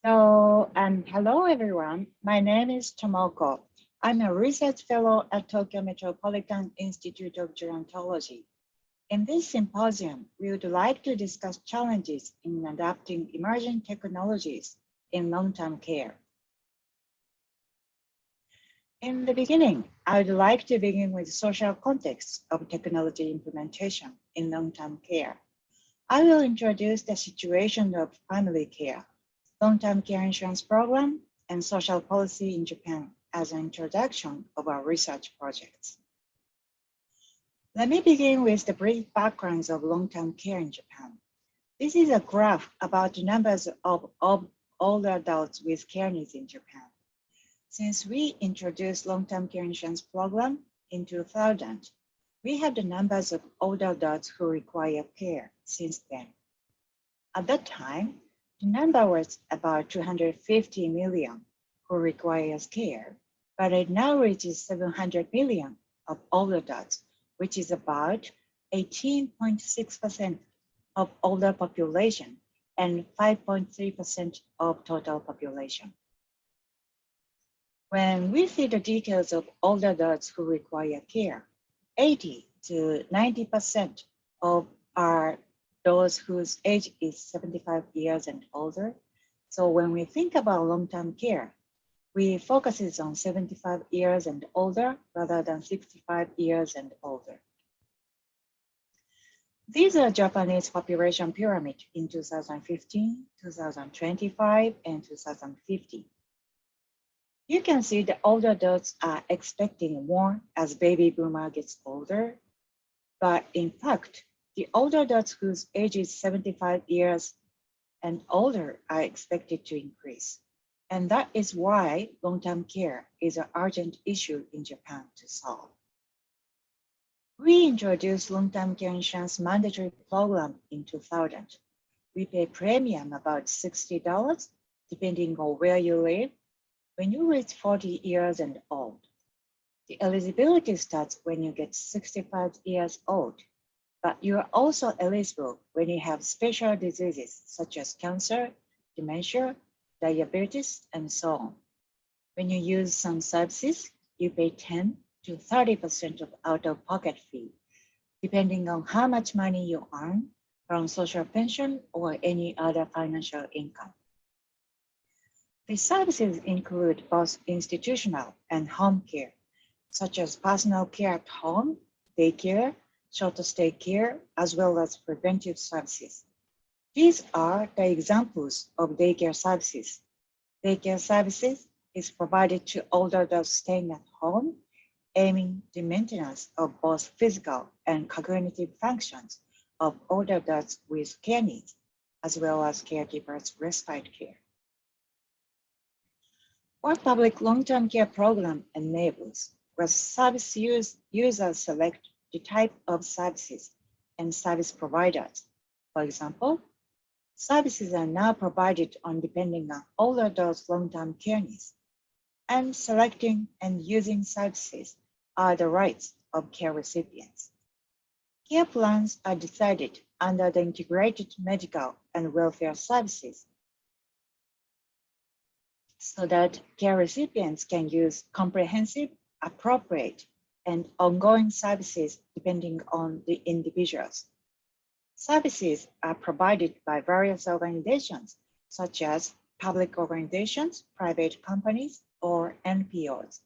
Hello everyone. My name is Tomoko. I'm a research fellow at Tokyo Metropolitan Institute of Gerontology. In this symposium, we would like to discuss challenges in adapting emerging technologies in long-term care. In the beginning, I would like to begin with social context of technology implementation in long-term care. I will introduce the situation of family care, long-term care insurance program, and social policy in Japan as an introduction of our research projects. Let me begin with the brief backgrounds of long-term care in Japan. This is a graph about the numbers of older adults with care needs in Japan. Since we introduced long-term care insurance program in 2000, we have the numbers of older adults who require care since then. At that time, the number was about 250 million who requires care, but it now reaches 700 million of older adults, which is about 18.6% of older population and 5.3% of total population. When we see the details of older adults who require care, 80 to 90% of are those whose age is 75 years and older. So when we think about long-term care, we focus on 75 years and older rather than 65 years and older. These are Japanese population pyramid in 2015, 2025, and 2050. You can see the older adults are expecting more as baby boomer gets older, but in fact, the older adults whose age is 75 years and older are expected to increase. And that is why long-term care is an urgent issue in Japan to solve. We introduced long-term care insurance mandatory program in 2000. We pay premium about $60 depending on where you live when you reach 40 years and old. The eligibility starts when you get 65 years old, but you are also eligible when you have special diseases such as cancer, dementia, diabetes, and so on. When you use some services, you pay 10 to 30% of out-of-pocket fee, depending on how much money you earn from social pension or any other financial income. The services include both institutional and home care, such as personal care at home, daycare, short-stay care, as well as preventive services. These are the examples of daycare services. Daycare services is provided to older adults staying at home, aiming the maintenance of both physical and cognitive functions of older adults with care needs, as well as caregivers' respite care. What public long-term care program enables was service users select the type of services and service providers. For example, services are now provided on depending on older adults' long-term care needs, and selecting and using services are the rights of care recipients. Care plans are decided under the integrated medical and welfare services so that care recipients can use comprehensive, appropriate, and ongoing services depending on the individuals. Services are provided by various organizations, such as public organizations, private companies, or NPOs,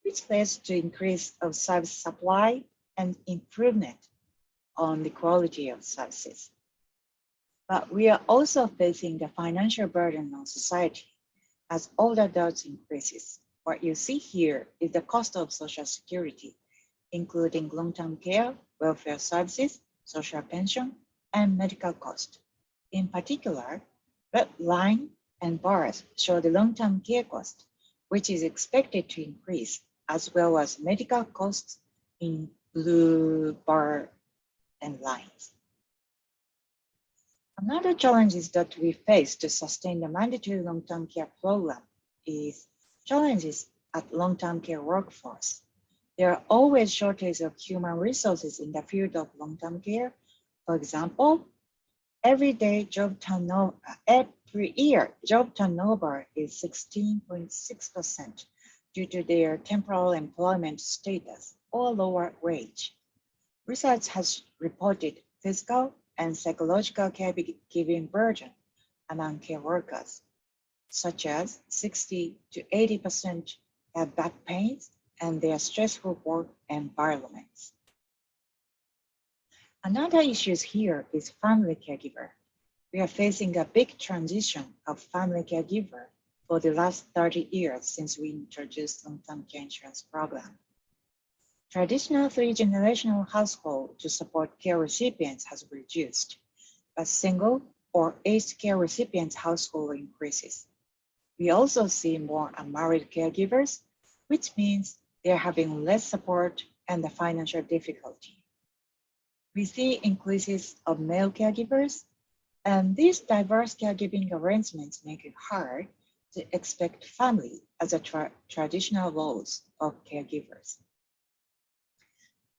which leads to increase of service supply and improvement on the quality of services. But we are also facing the financial burden on society as older adults increases. What you see here is the cost of Social Security, including long-term care, welfare services, social pension, and medical cost. In particular, red line and bars show the long-term care cost, which is expected to increase, as well as medical costs in blue bar and lines. Another challenge that we face to sustain the mandatory long-term care program is challenges at long-term care workforce. There are always shortages of human resources in the field of long-term care. For example, every year, job turnover is 16.6% due to their temporal employment status or lower wage. Research has reported physical and psychological caregiving burden among care workers, such as 60 to 80% have back pains and their stressful work environments. Another issue here is family caregiver. We are facing a big transition of family caregiver for the last 30 years since we introduced long-term care insurance program. Traditional three-generational household to support care recipients has reduced, but single or aged care recipients household increases. We also see more unmarried caregivers, which means they're having less support and the financial difficulty. We see increases of male caregivers, and these diverse caregiving arrangements make it hard to expect family as a traditional roles of caregivers.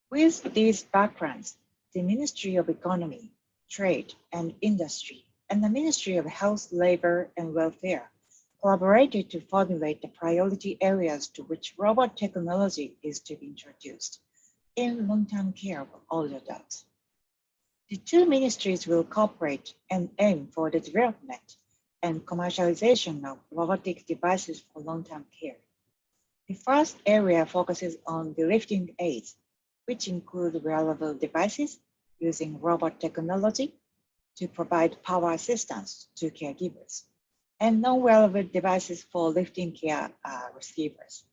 With these backgrounds, the Ministry of Economy, Trade and Industry and the Ministry of Health, Labor and Welfare collaborated to formulate the priority areas to which robot technology is to be introduced in long-term care of older adults. The two ministries will cooperate and aim for the development and commercialization of robotic devices for long-term care. The first area focuses on the lifting aids, which include wearable devices using robot technology to provide power assistance to caregivers, and non-wearable devices for lifting care receivers.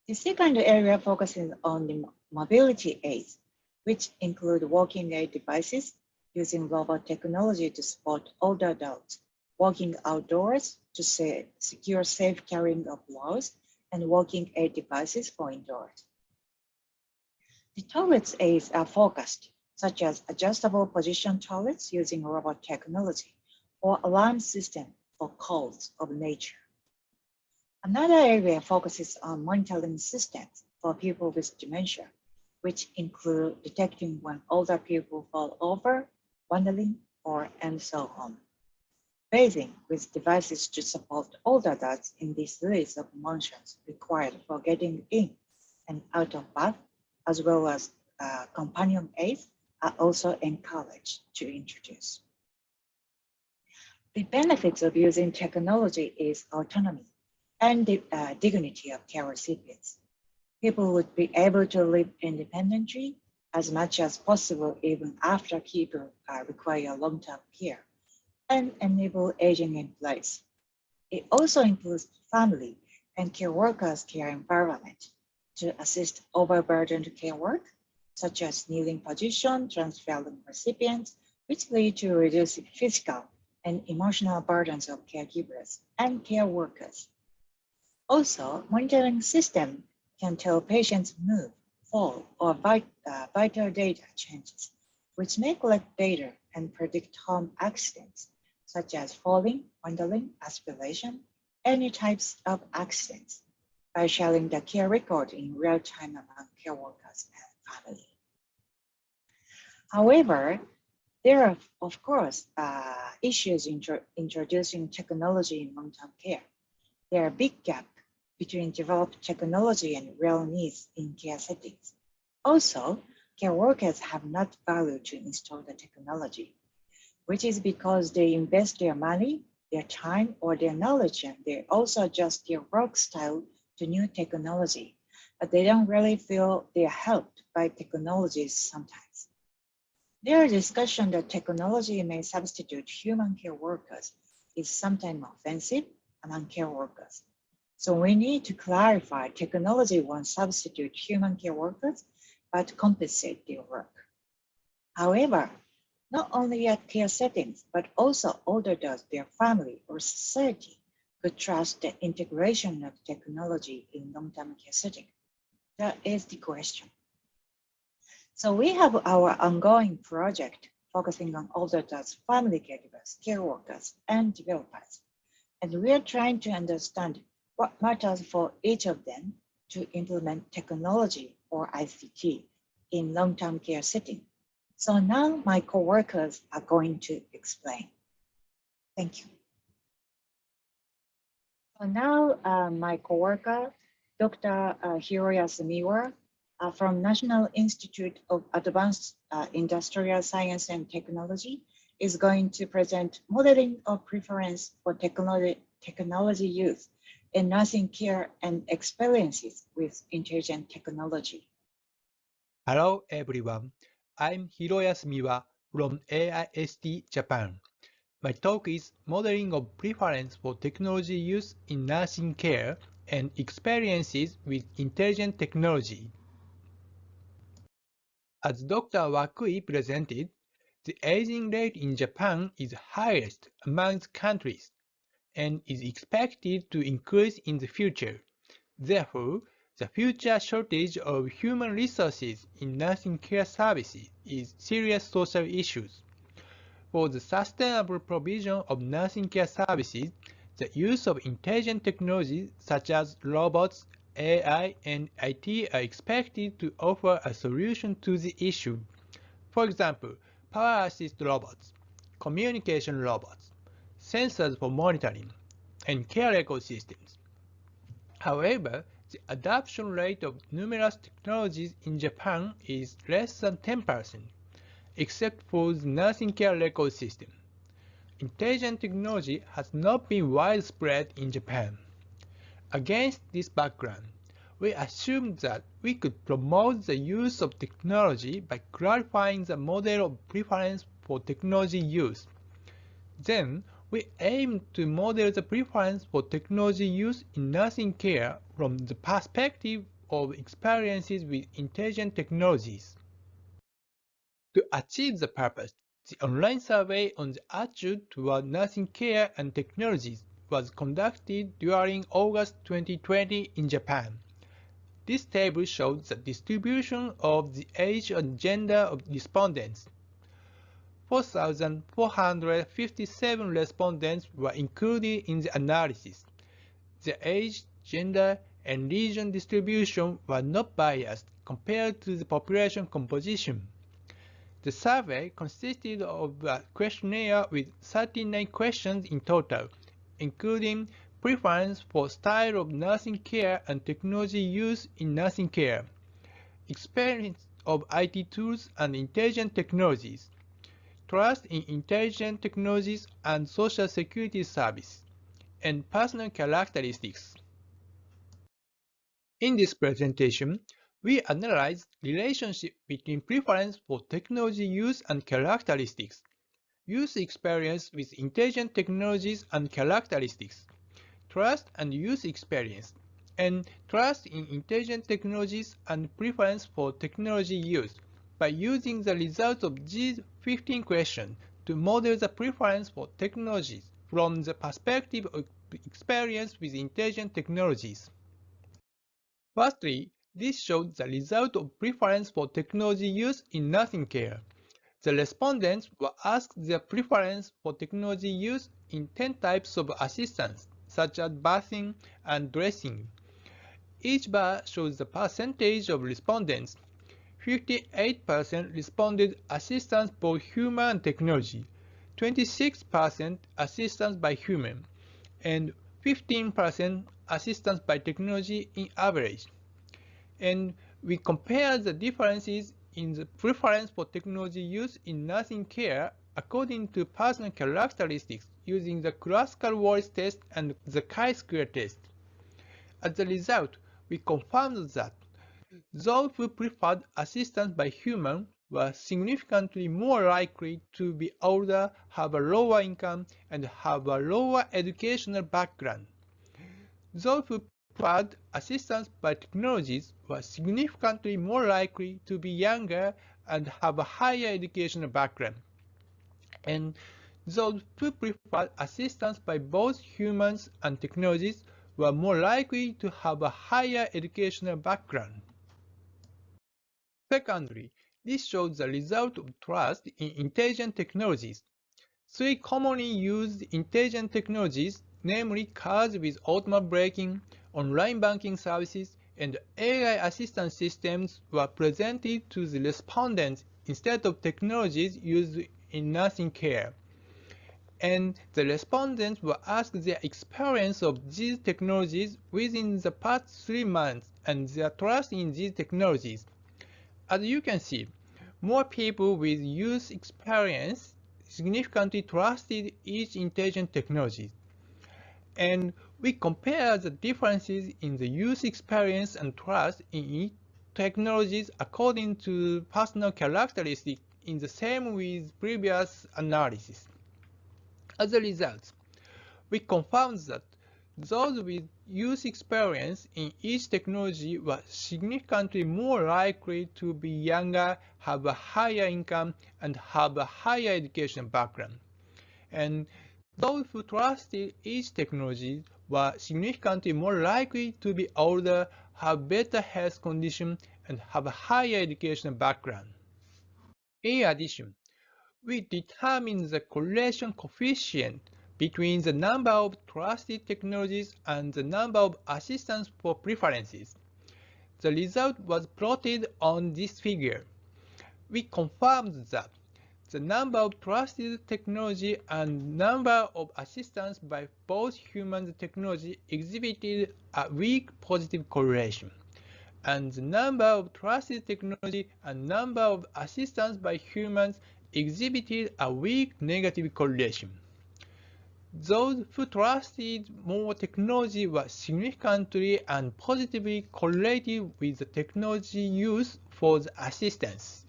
The second area focuses on the mobility aids, which include walking aid devices using robot technology to support older adults, walking outdoors to secure safe carrying of loads, and walking aid devices for indoors. The toilets aids are focused, such as adjustable position toilets using robot technology or alarm system for calls of nature. Another area focuses on monitoring systems for people with dementia, which include detecting when older people fall over, wandering, and so on. Bathing with devices to support older adults in the series of motions required for getting in and out of bath, as well as companion aids, are also encouraged to introduce. The benefits of using technology is autonomy and the dignity of care recipients. People would be able to live independently as much as possible even after people require long-term care and enable aging in place. It also includes family and care workers' care environment to assist overburdened care work, such as kneeling position, transferring recipients, which lead to reducing physical and emotional burdens of caregivers and care workers. Also, monitoring system can tell patients move, fall, or vital data changes, which may collect data and predict home accidents, such as falling, wandering, aspiration, any types of accidents, by sharing the care record in real time among care workers and family. However, there are, of course, issues introducing technology in long-term care. There are big gaps between developed technology and real needs in care settings. Also, care workers have not valued to install the technology, which is because they invest their money, their time, or their knowledge, and they also adjust their work style to new technology, but they don't really feel they are helped by technologies sometimes. There is discussion that technology may substitute human care workers is sometimes offensive among care workers. So we need to clarify technology won't substitute human care workers, but compensate their work. However, not only at care settings, but also older adults, their family or society could trust the integration of technology in long-term care setting. That is the question. So we have our ongoing project focusing on older adults, family caregivers, care workers, and developers. And we are trying to understand what matters for each of them to implement technology or ICT in long-term care setting. So now my coworkers are going to explain. Thank you. So now, my coworker, Dr. Hiroyasu MIWA, from National Institute of Advanced Industrial Science and Technology, is going to present modeling of preference for technology use in nursing care and experiences with intelligent technology. Hello everyone, I'm Hiroyasu MIWA from AIST Japan. My talk is Modeling of Preference for Technology Use in Nursing Care and Experiences with Intelligent Technology. As Dr. WAKUI presented, the aging rate in Japan is highest among countries and is expected to increase in the future. Therefore, the future shortage of human resources in nursing care services is serious social issues. For the sustainable provision of nursing care services, the use of intelligent technologies such as robots, AI, and IT are expected to offer a solution to the issue. For example, power assist robots, communication robots, sensors for monitoring, and care ecosystems. However, the adoption rate of numerous technologies in Japan is less than 10%, except for the nursing care ecosystem. Intelligent technology has not been widespread in Japan. Against this background, we assumed that we could promote the use of technology by clarifying the model of preference for technology use. Then, we aimed to model the preference for technology use in nursing care from the perspective of experiences with intelligent technologies. To achieve the purpose, the online survey on the attitude toward nursing care and technologies was conducted during August 2020 in Japan. This table shows the distribution of the age and gender of respondents. 4,457 respondents were included in the analysis. The age, gender, and region distribution were not biased compared to the population composition. The survey consisted of a questionnaire with 39 questions in total, including preference for style of nursing care and technology use in nursing care, experience of IT tools and intelligent technologies, trust in intelligent technologies and social security service, and personal characteristics. In this presentation, we analyze relationship between preference for technology use and characteristics, use experience with intelligent technologies and characteristics, trust and use experience, and trust in intelligent technologies and preference for technology use by using the results of these 15 questions to model the preference for technologies from the perspective of experience with intelligent technologies. Firstly, this shows the result of preference for technology use in nursing care. The respondents were asked their preference for technology use in 10 types of assistance, such as bathing and dressing. Each bar shows the percentage of respondents. 58% responded assistance both human and technology, 26% assistance by human, and 15% assistance by technology in average. And we compare the differences in the preference for technology use in nursing care according to personal characteristics using the classical voice test and the chi-square test. As a result, we confirmed that those who preferred assistance by human were significantly more likely to be older, have a lower income, and have a lower educational background. Those who preferred assistance by technologies were significantly more likely to be younger and have a higher educational background. And those who preferred assistance by both humans and technologies were more likely to have a higher educational background. Secondly, this shows the result of trust in intelligent technologies. Three commonly used intelligent technologies, namely cars with automatic braking, online banking services, and AI assistance systems, were presented to the respondents instead of technologies used in nursing care. and the respondents were asked their experience of these technologies within the past 3 months and their trust in these technologies. As you can see, more people with use experience significantly trusted each intelligent technology. And we compare the differences in the use experience and trust in each technologies according to personal characteristics in the same with previous analysis. As a result, we confirmed that those with use experience in each technology were significantly more likely to be younger, have a higher income, and have a higher education background. And those who trusted each technology were significantly more likely to be older, have better health condition, and have a higher education background. In addition, we determine the correlation coefficient between the number of trusted technologies and the number of assistance for preferences. The result was plotted on this figure. We confirmed that the number of trusted technology and number of assistance by both human and technology exhibited a weak positive correlation, and the number of trusted technology and number of assistance by humans exhibited a weak negative correlation. Those who trusted more technology were significantly and positively correlated with the technology used for the assistance.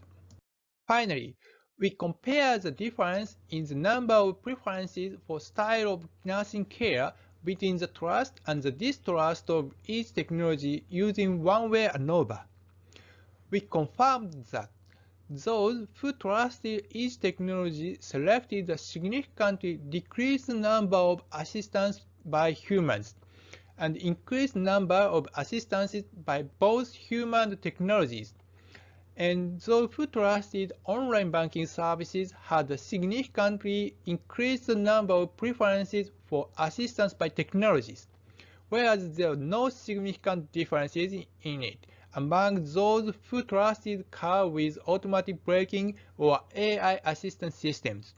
Finally, we compare the difference in the number of preferences for style of nursing care between the trust and the distrust of each technology using one-way ANOVA. We confirmed that those who trusted each technology selected a significantly decreased number of assistance by humans and increased number of assistances by both human and technologies. And those who trusted online banking services had a significantly increased number of preferences for assistance by technologies, whereas there were no significant differences in it among those who trusted car with automatic braking or AI assistance systems.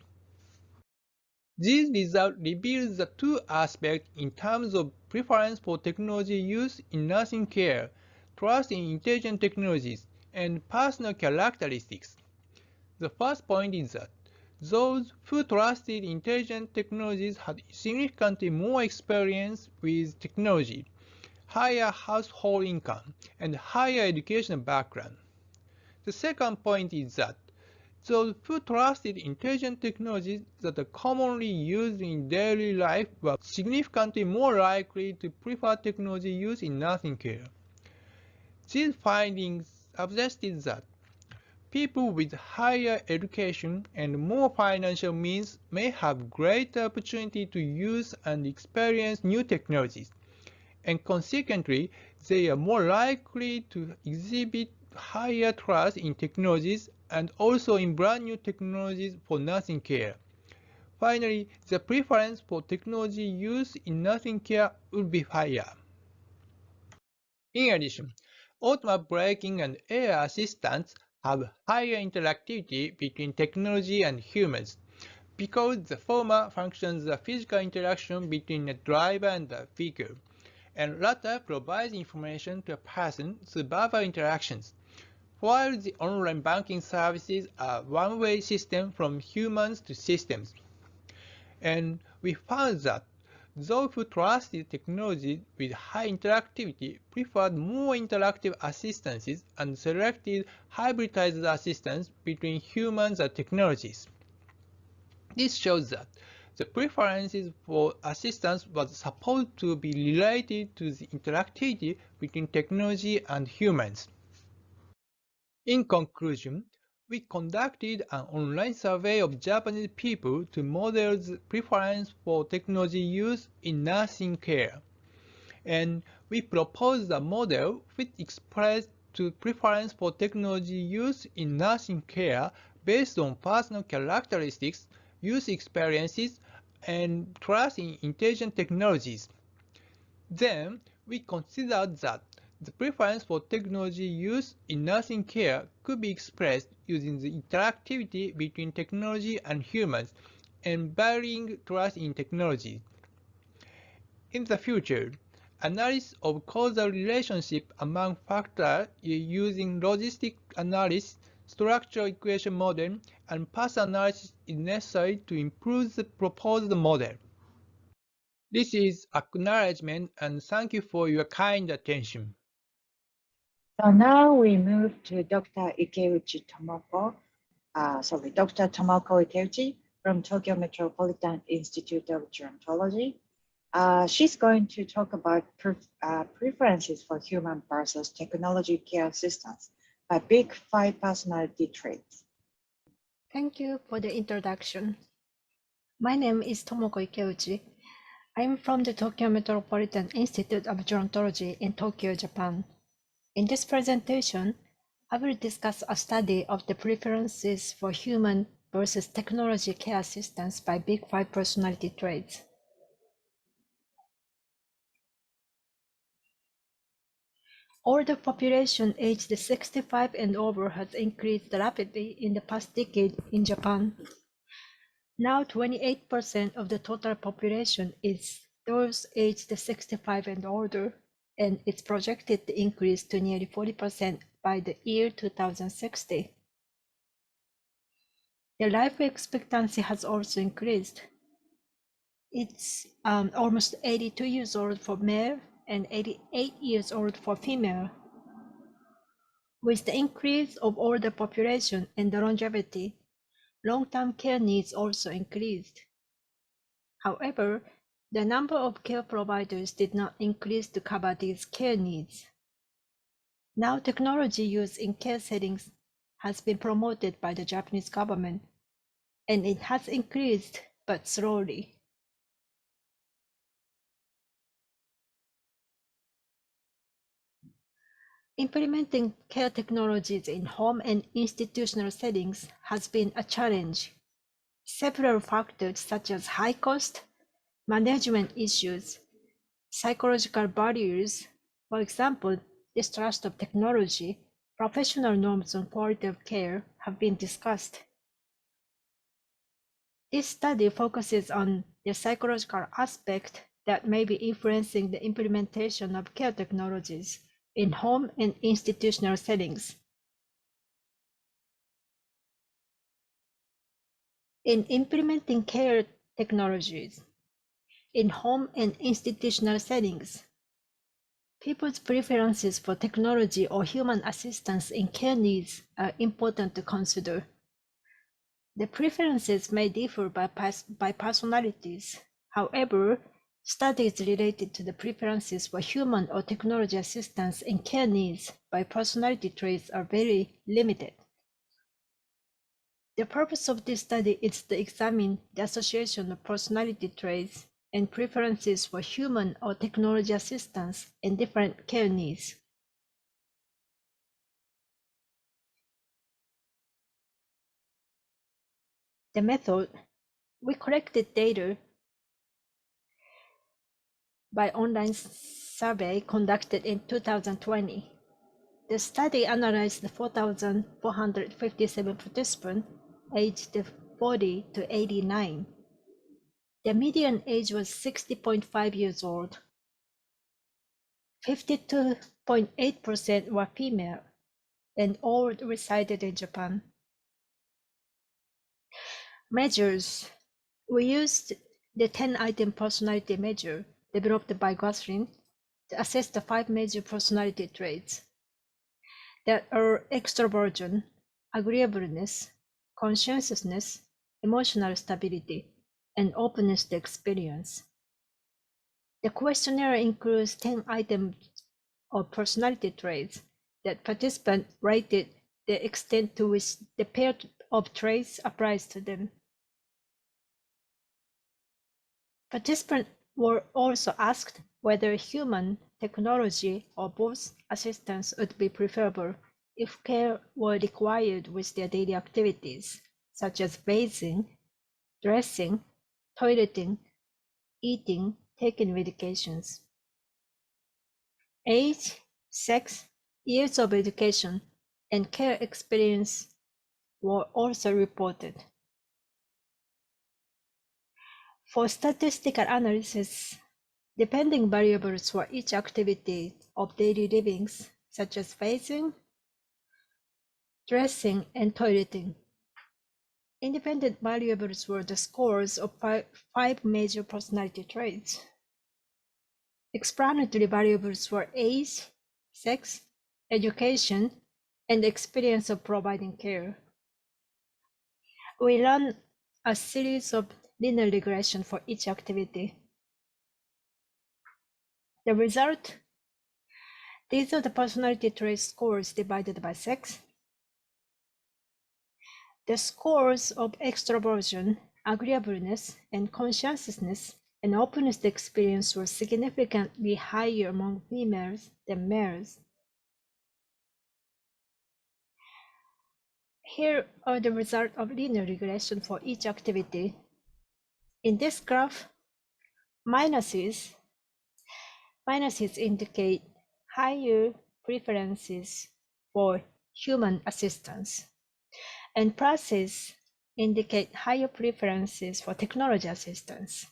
These results reveal the two aspects in terms of preference for technology use in nursing care, trust in intelligent technologies, and personal characteristics. The first point is that those who trusted intelligent technologies had significantly more experience with technology, higher household income, and higher education background. The second point is that those who trusted intelligent technologies that are commonly used in daily life were significantly more likely to prefer technology use in nursing care. These findings suggested that people with higher education and more financial means may have greater opportunity to use and experience new technologies, and consequently, they are more likely to exhibit higher trust in technologies and also in brand new technologies for nursing care. Finally, the preference for technology use in nursing care would be higher. In addition, automatic braking and AI assistants have higher interactivity between technology and humans, because the former functions the physical interaction between a driver and a vehicle, and latter provides information to a person through verbal interactions, while the online banking services are one-way system from humans to systems. And we found that those who trusted technology with high interactivity preferred more interactive assistances and selected hybridized assistance between humans and technologies. This shows that the preferences for assistance was supposed to be related to the interactivity between technology and humans. In conclusion, we conducted an online survey of Japanese people to model the preference for technology use in nursing care. And we proposed a model which expressed the preference for technology use in nursing care based on personal characteristics, use experiences, and trust in intelligent technologies. Then, we considered that the preference for technology use in nursing care could be expressed using the interactivity between technology and humans, and varying trust in technology. In the future, analysis of causal relationship among factors using logistic analysis, structural equation model, and path analysis is necessary to improve the proposed model. This is acknowledgement and thank you for your kind attention. So now we move to Dr. Dr. Tomoko IKEUCHI from Tokyo Metropolitan Institute of Gerontology. She's going to talk about preferences for human versus technology care systems by Big Five personality traits. Thank you for the introduction. My name is Tomoko IKEUCHI. I'm from the Tokyo Metropolitan Institute of Gerontology in Tokyo, Japan. In this presentation, I will discuss a study of the preferences for human versus technology care systems by Big Five personality traits. Older population aged 65 and over has increased rapidly in the past decade in Japan. Now 28% of the total population is those aged 65 and older, and it's projected to increase to nearly 40% by the year 2060. The life expectancy has also increased. It's almost 82 years old for male and 88 years old for female. With the increase of older population and the longevity, long-term care needs also increased. However, the number of care providers did not increase to cover these care needs. Now technology use in care settings has been promoted by the Japanese government, and it has increased, but slowly. Implementing care technologies in home and institutional settings has been a challenge. Several factors such as high cost, management issues, psychological barriers, for example, distrust of technology, professional norms on quality of care have been discussed. This study focuses on the psychological aspect that may be influencing the implementation of care technologies in home and institutional settings. In implementing care technologies in home and institutional settings, people's preferences for technology or human assistance in care needs are important to consider. The preferences may differ by personalities. However, studies related to the preferences for human or technology assistance in care needs by personality traits are very limited. The purpose of this study is to examine the association of personality traits and preferences for human or technology assistance in different care needs. The method, we collected data by online survey conducted in 2020. The study analyzed 4,457 participants aged 40 to 89. The median age was 60.5 years old. 52.8% were female, and all resided in Japan. Measures. We used the 10-item personality measure developed by Gosling to assess the 5 major personality traits that are extroversion, agreeableness, conscientiousness, emotional stability, and openness to experience. The questionnaire includes 10 items of personality traits that participants rated the extent to which the pair of traits applies to them. Participants were also asked whether human, technology, or both assistance would be preferable if care were required with their daily activities, such as bathing, dressing, toileting, eating, taking medications. Age, sex, years of education, and care experience were also reported. For statistical analysis, depending variables for each activity of daily livings, such as bathing, dressing, and toileting. Independent variables were the scores of five major personality traits. Explanatory variables were age, sex, education, and experience of providing care. We ran a series of linear regression for each activity. The result, these are the personality trait scores divided by sex. The scores of extroversion, agreeableness, and conscientiousness and openness to experience were significantly higher among females than males. Here are the results of linear regression for each activity. In this graph, minuses indicate higher preferences for human assistance, and pluses indicate higher preferences for technology assistance.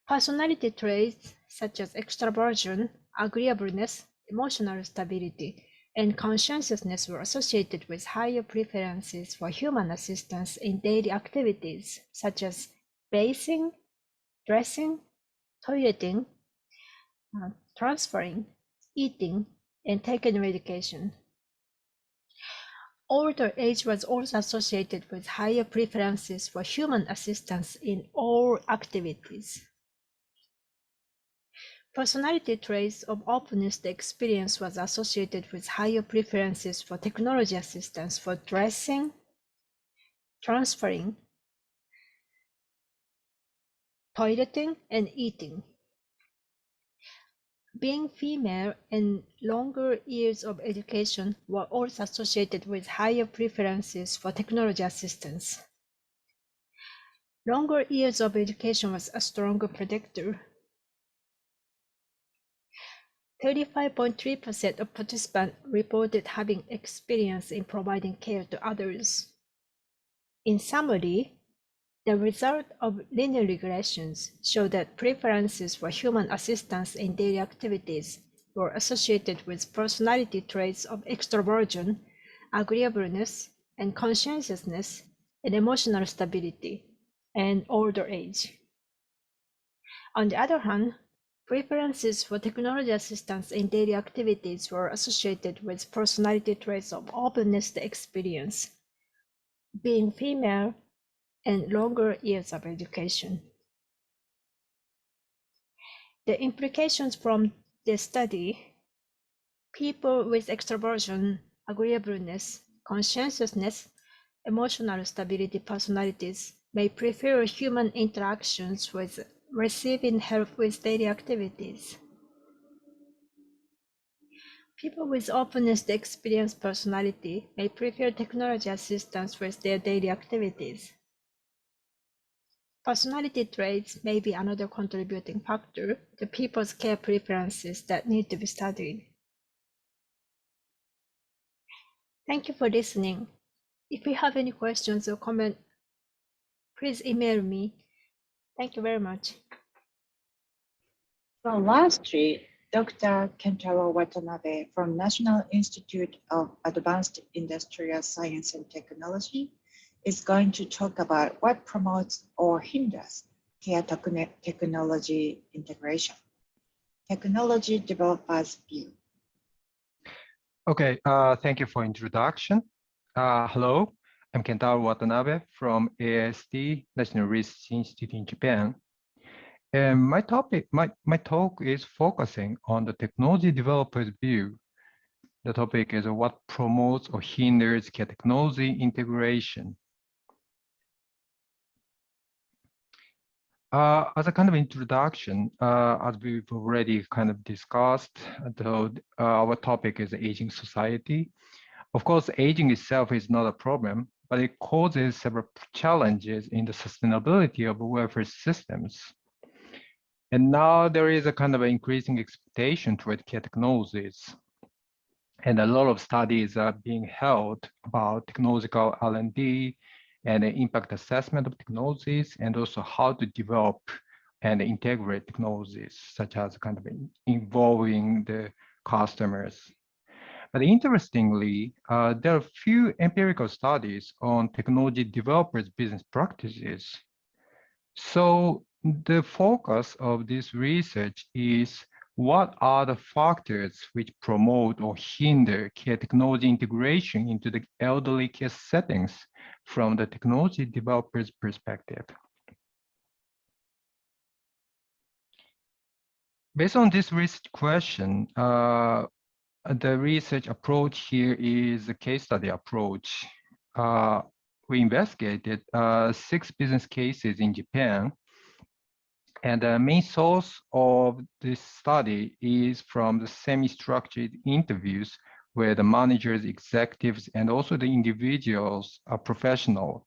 Personality traits such as extroversion, agreeableness, emotional stability, and conscientiousness were associated with higher preferences for human assistance in daily activities such as bathing, dressing, toileting, transferring, eating, and taking medication. Older age was also associated with higher preferences for human assistance in all activities. Personality traits of openness to experience was associated with higher preferences for technology assistance for dressing, transferring, toileting, and eating. Being female and longer years of education were also associated with higher preferences for technology assistance. Longer years of education was a stronger predictor. 35.3% of participants reported having experience in providing care to others. In summary, the result of linear regressions show that preferences for human assistance in daily activities were associated with personality traits of extroversion, agreeableness, and conscientiousness, and emotional stability, and older age. On the other hand, preferences for technology assistance in daily activities were associated with personality traits of openness to experience, being female, and longer years of education. The implications from the study: people with extroversion, agreeableness, conscientiousness, emotional stability personalities may prefer human interactions with receiving help with daily activities. People with openness to experience personality may prefer technology assistance with their daily activities. Personality traits may be another contributing factor to people's care preferences that need to be studied. Thank you for listening. If you have any questions or comments, please email me. Thank you very much. So lastly, Dr. Kentaro Watanabe from National Institute of Advanced Industrial Science and Technology is going to talk about what promotes or hinders care technology integration. Technology developers view. Okay, thank you for introduction. Hello, I'm Kentaro Watanabe from ASD, National Research Institute in Japan. And my talk is focusing on the technology developer's view. The topic is what promotes or hinders care technology integration. As a kind of introduction, as we've already kind of discussed, our topic is aging society. Of course, aging itself is not a problem, but it causes several challenges in the sustainability of welfare systems. And now there is a kind of increasing expectation toward care technologies. And a lot of studies are being held about technological R&D and impact assessment of technologies, and also how to develop and integrate technologies, such as kind of involving the customers. But interestingly, there are few empirical studies on technology developers' business practices. So the focus of this research is what are the factors which promote or hinder care technology integration into the elderly care settings from the technology developer's perspective. Based on this research question, the research approach here is a case study approach. We investigated 6 business cases in Japan. And the main source of this study is from the semi-structured interviews where the managers, executives, and also the individuals are professional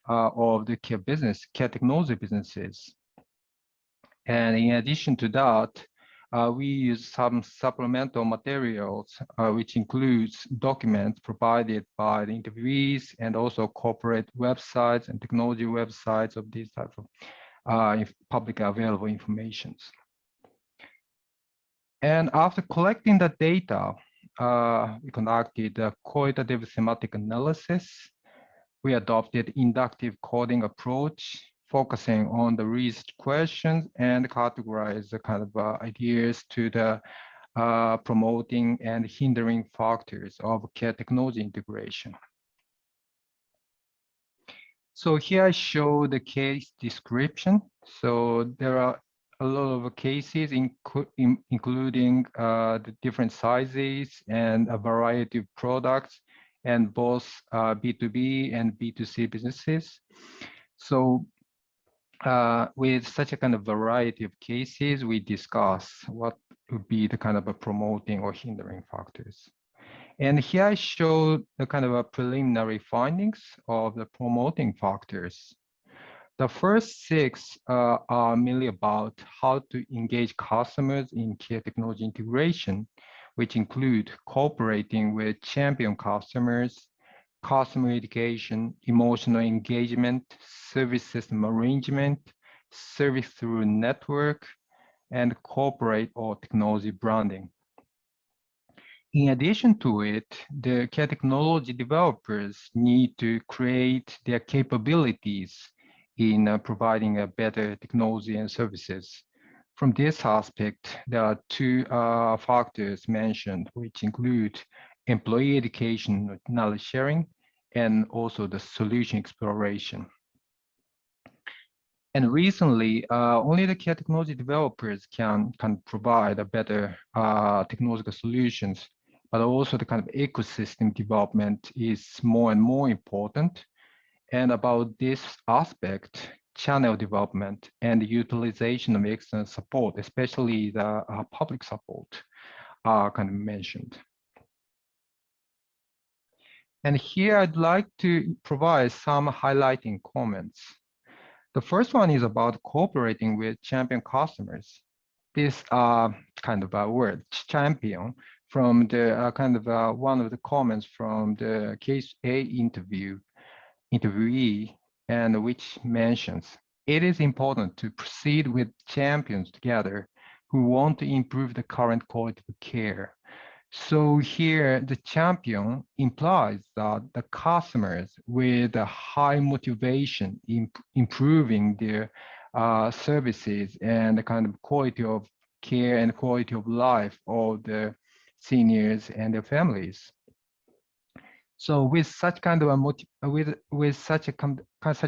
of the care technology businesses. And in addition to that, we use some supplemental materials, which includes documents provided by the interviewees and also corporate websites and technology websites of these types of publicly available information. And after collecting the data, we conducted a qualitative thematic analysis. We adopted inductive coding approach, focusing on the research questions and categorize the kind of ideas to the promoting and hindering factors of care technology integration. So here I show the case description. So there are a lot of cases, including the different sizes and a variety of products, and both B2B and B2C businesses. So with such a kind of variety of cases, we discuss what would be the kind of a promoting or hindering factors. And here I show the kind of a preliminary findings of the promoting factors. The first 6 are mainly about how to engage customers in care technology integration, which include cooperating with champion customers, customer education, emotional engagement, service system arrangement, service through network, and corporate or technology branding. In addition to it, the care technology developers need to create their capabilities in providing a better technology and services. From this aspect, there are 2 factors mentioned, which include employee education, knowledge sharing, and also the solution exploration. And recently, only the care technology developers can provide a better technological solutions, but also the kind of ecosystem development is more and more important. And about this aspect, channel development and utilization of external support, especially the public support, are kind of mentioned. And here I'd like to provide some highlighting comments. The first one is about cooperating with champion customers. This kind of a word, champion, from the kind of one of the comments from the case A interviewee, and which mentions, it is important to proceed with champions together who want to improve the current quality of care. So here, the champion implies that the customers with a high motivation in improving their services and the kind of quality of care and quality of life of the seniors and their families. So with such kind of a such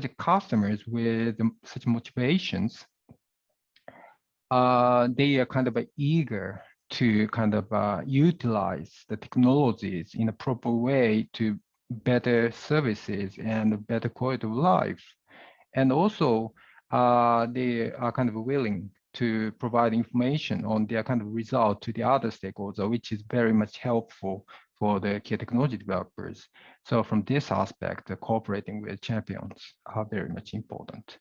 a customers with such motivations, they are kind of eager to kind of utilize the technologies in a proper way to better services and better quality of life. And also, they are kind of willing to provide information on their kind of result to the other stakeholders, which is very much helpful for the care technology developers. So from this aspect, cooperating with champions are very much important.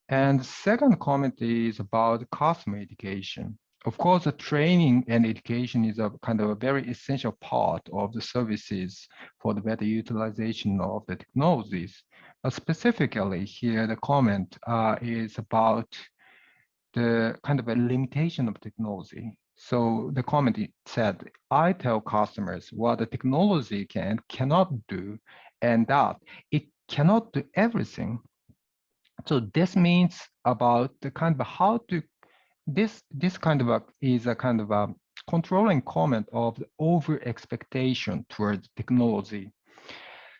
And the second comment is about customer education. of course, the training and education is a kind of a very essential part of the services for the better utilization of the technologies. But specifically here, the comment is about the kind of a limitation of technology. So the comment said, I tell customers what the technology cannot do, and that it cannot do everything. So this means about the kind of how to this kind of is a kind of a controlling comment of the over expectation towards technology.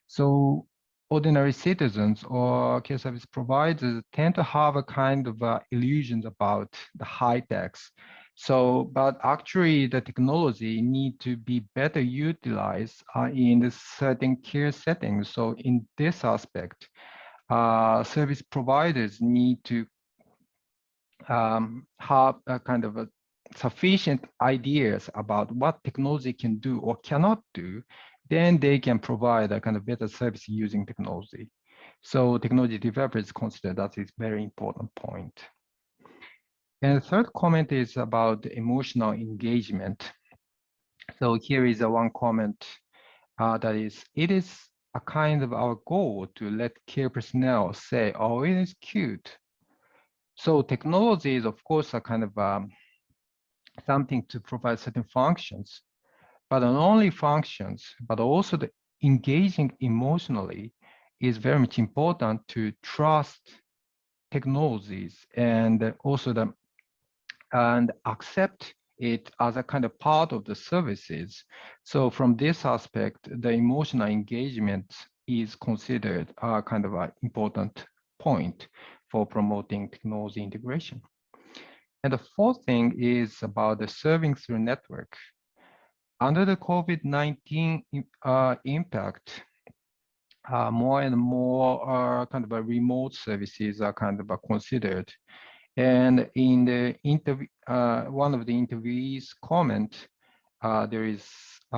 So ordinary citizens or care service providers tend to have a kind of illusions about the high techs. So, but actually the technology need to be better utilized in the certain care settings. So in this aspect, service providers need to have a kind of a sufficient ideas about what technology can do or cannot do, then they can provide a kind of better service using technology. So technology developers consider that is very important point. And the third comment is about the emotional engagement. So here is a one comment that is, it is a kind of our goal to let care personnel say, oh, it is cute. So technology is, of course, a kind of something to provide certain functions, but not only functions, but also the engaging emotionally is very much important to trust technologies and also and accept it as a kind of part of the services. So from this aspect, the emotional engagement is considered a kind of an important point for promoting technology integration. And the fourth thing is about the serving through network. Under the COVID-19 impact, more and more kind of a remote services are kind of considered. And in the interview, one of the interviewees comment, there is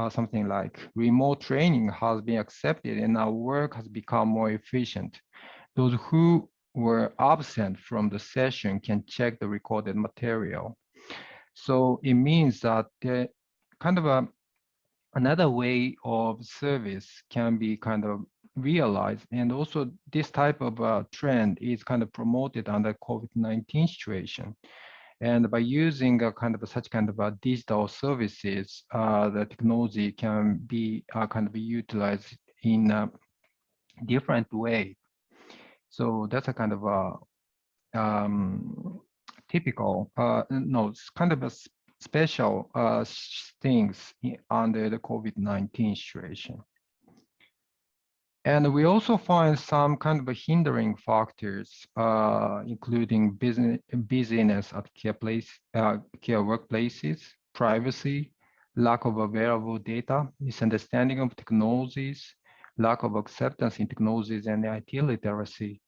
something like remote training has been accepted and our work has become more efficient. Those who were absent from the session can check the recorded material. So it means that the kind of another way of service can be kind of realized. And also this type of trend is kind of promoted under COVID-19 situation. And by using a kind of such kind of digital services, the technology can be kind of utilized in a different way. So that's a kind of typical, no, it's kind of a special things under the COVID-19 situation. And we also find some kind of hindering factors, including busyness at care workplaces, privacy, lack of available data, misunderstanding of technologies, lack of acceptance in technologies and IT literacy,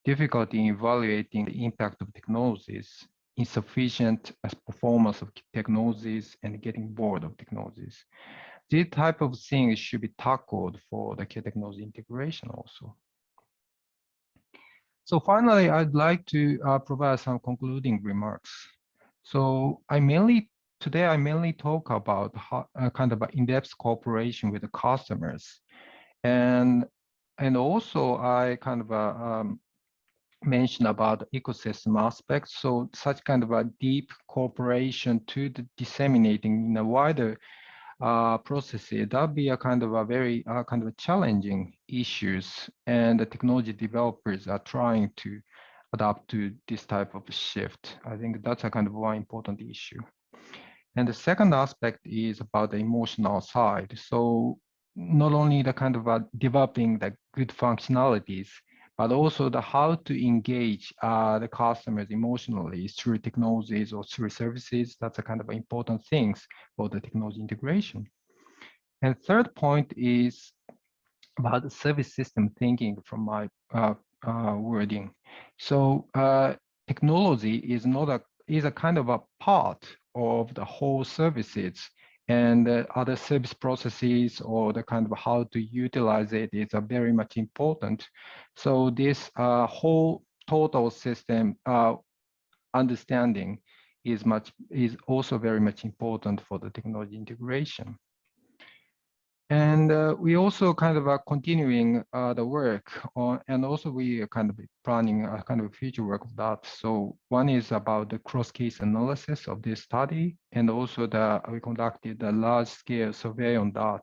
difficulty in evaluating the impact of technologies, insufficient performance of technologies, and getting bored of technologies. These type of things should be tackled for the care technology integration also. So finally, I'd like to provide some concluding remarks. So today I mainly talk about how, kind of in-depth cooperation with the customers. And also I kind of mentioned about the ecosystem aspects. So such kind of a deep cooperation to the disseminating in a wider processes, that'll be a kind of a very kind of challenging issues, and the technology developers are trying to adapt to this type of shift. I think that's a kind of one important issue. And the second aspect is about the emotional side. So not only the kind of developing the good functionalities, but also the how to engage the customers emotionally through technologies or through services. That's a kind of important things for the technology integration. And third point is about the service system thinking from my wording. So technology is a kind of a part of the whole services, and other service processes or the kind of how to utilize it is very much important. So this whole total system understanding is also very much important for the technology integration. And we also kind of are continuing the work on, and also we are kind of planning a kind of future work of that. So one is about the cross-case analysis of this study, and also we conducted a large-scale survey on that.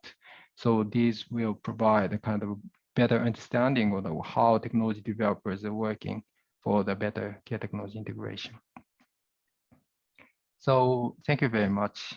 So these will provide a kind of better understanding of how technology developers are working for the better care technology integration. So thank you very much.